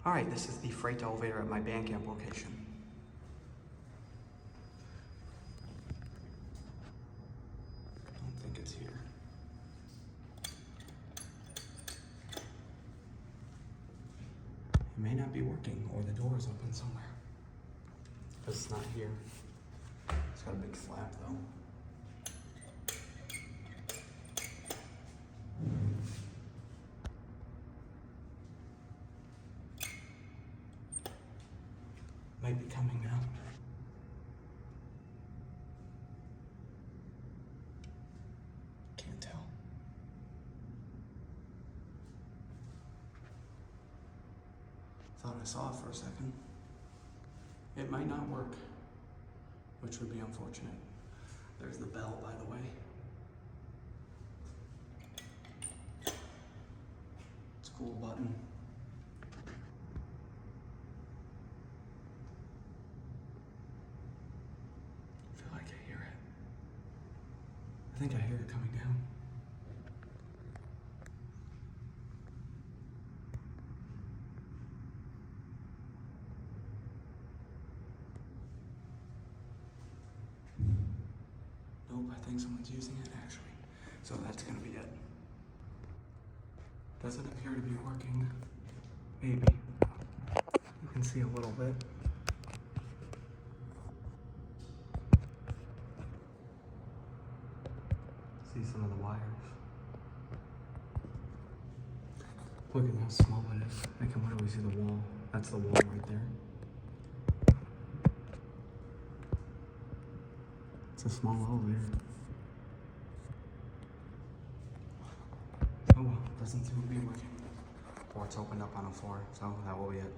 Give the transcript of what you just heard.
All right, this is the freight elevator at my Bandcamp location. I don't think it's here. It may not be working, or the door is open somewhere. Because it's not here. It's got a big flap though. Might be coming now. Can't tell. Thought I saw it for a second. It might not work, which would be unfortunate. There's the bell, by the way. It's a cool button. I feel like I hear it. I think I hear it coming down. Nope, I think someone's using it actually. So that's gonna be it. Doesn't appear to be working. Maybe. You can see a little bit. See some of the wires. Look at how small it is. I can literally see the wall. That's the wall right there. It's a small elevator. Oh well, doesn't seem to be working. Or it's opened up on a floor, so that will be it.